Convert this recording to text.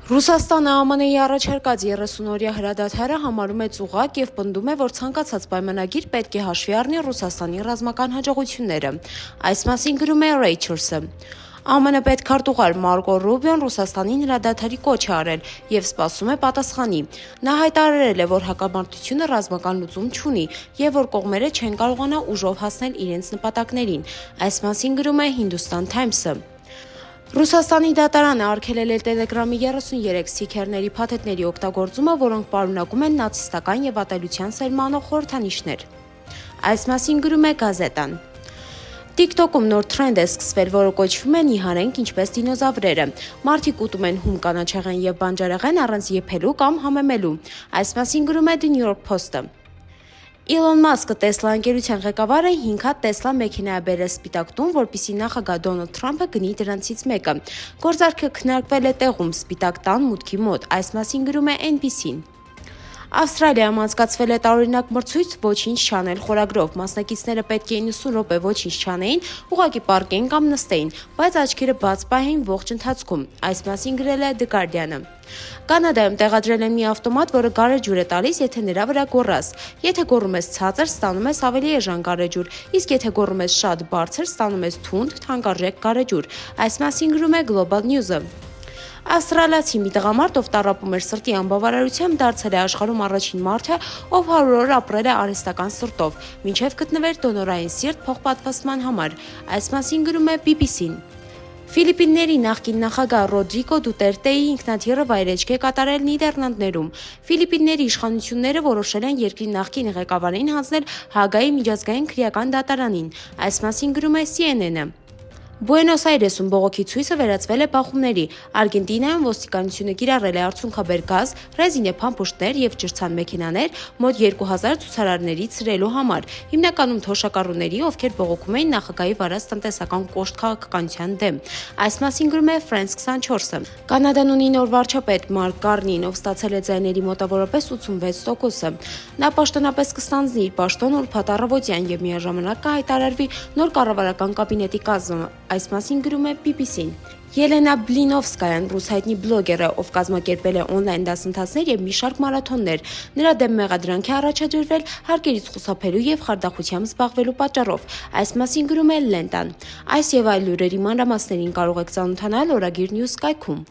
Ռուսաստանը ԱՄՆ-ի առաջարկած 30-օրյա հրադադարը համարում է ծուղակ և պնդում է, որ ցանկացած պայմանագիր պետք է հաշվի առնի Ռուսաստանի ռազմական հաջողությունները։ Այս մասին գրում է Reuters-ը։ ԱՄՆ պետքարտուղար Մարկո Ռուբիոն Ռուսաստանին հրադադարի կոչ է արել և սպասում է պատասխանի։ Նա հայտարարել է, որ հակամարտությունը ռազմական լուծում չունի և որ կողմերը չեն կարողանա ուժով հասնել իրենց նպատակներին։ Այս մասին գրում է Hindustan Times-ը։ Ռուսաստանի դատարանը արգելել է Տելեգրամի 33 սթիքերների փաթեթների օգտագործումը, որոնք պարունակում են նացիստական և ատելության սերմանող խորհրդանիշներ։ Այս մասին գրում է Գազետան։ TikTok-ում նոր թրենդ է սկսվել, որը կոչվում է «Նիհարենք ինչպես դինոզավրերը»։ Մարդիկ ուտում են հում կանաչեղեն և բանջարեղեն առանց եփելու կամ համեմելու։ Այս մասին գրում է The New York Post-ը։ Իլոն Մասկը Տեսլա ընկերության ղեկավարը 5 հատ Տեսլա մեքենա է բերել Սպիտակ տուն, որպեսզի նախագահ Դոնալդ Թրամփը գնի դրանցից մեկը։ Գործարքը քննարկվել է տեղում Սպիտակ տան մուտքի մոտ։ Այս մասին գրում է NBC-ն։ Ավստրալիայում անցկացվել է տարօրինակ մրցույթ «Ոչինչ չանել» խորագրով։ Մասնակիցները պետք է 90 րոպե ոչինչ չանեին, ուղղակի պառկեին կամ նստեին, բայց աչքերը բաց պահեին ողջ ընթացքում։ Այս մասին գրել է The Guardian-ը։ Կանադայում տեղադրել են մի ավտոմատ, որը գարեջուր է տալիս, եթե նրա վրա գոռաս։ Եթե գոռում ես ցածր, ստանում ես ավելի էժան գարեջուր, իսկ եթե գոռում ես շատ բարձր, ստանում ես թունդ, թանկարժեք գարեջուր։ Այս մասին գրում է Global News-ը։ Ավստրալիացի մի տղամարդ, ով տառապում էր սրտի անբավարարությամբ, դարձել է աշխարհում առաջին մարդը, ով 100 օր ապրել է արհեստական սրտով, մինչև գտնվեր դոնորային սիրտ փոխպատվաստման համար։ Այս մասին գրում է BBC-ն։ Ֆիլիպինների նախկին նախագահ Ռոդրիգո Դուտերտեի ինքնաթիռը վայրէջք է կատարել Նիդերլանդներում։ Ֆիլիպինների իշխանությունները որոշել են երկրի նախկին ղեկավարին հանձնել Հագայի միջազգային քրեական դատարանին։ Այս մասին գրում է CNN-ը։ Բուենոս Այրեսում բողոքի ցույցը վերածվել է բախումների։ Արգենտինայում ոստիկանությունը կիրառել է արցունքաբեր գազ, ռեզինե փամփուշտներ և ջրցան մեքենաներ մոտ 2000 ցուցարարների ցրելու համար, հիմնականում թոշակառուների, ովքեր բողոքում էին նախագահի վարած տնտեսական կոշտ քաղաքականության դեմ։ Այս մասին գրում է France 24-ը։ Կանադան ունի նոր վարչապետ Մարկ Կարնին, ով ստացել է ձայների մոտավորապես 86%-ը։ Նա պաշտոնապես կստանձնի իր պաշտոնը ուրբաթ առավոտյան և միաժամանակ կհայտարարվի նոր կառավարական կաբինետի կազմը։ Այս մասին գրում է BBC-ն։ Ելենա Բլինովսկայան, ռուս հայտնի բլոգեր է, ով կազմակերպել է օնլայն դասընթացներ և մի շարք մարաթոններ։ Նրա դեմ մեղադրանք է առաջադրվել հարկերից խուսափելու և խարդախությամբ զբաղվելու պատճառով։ Այս մասին գրում է Լենտան։ Այս և այլ լուրերի մանրամասներին կարող եք ծանոթանալ Օրագիր News կայքում։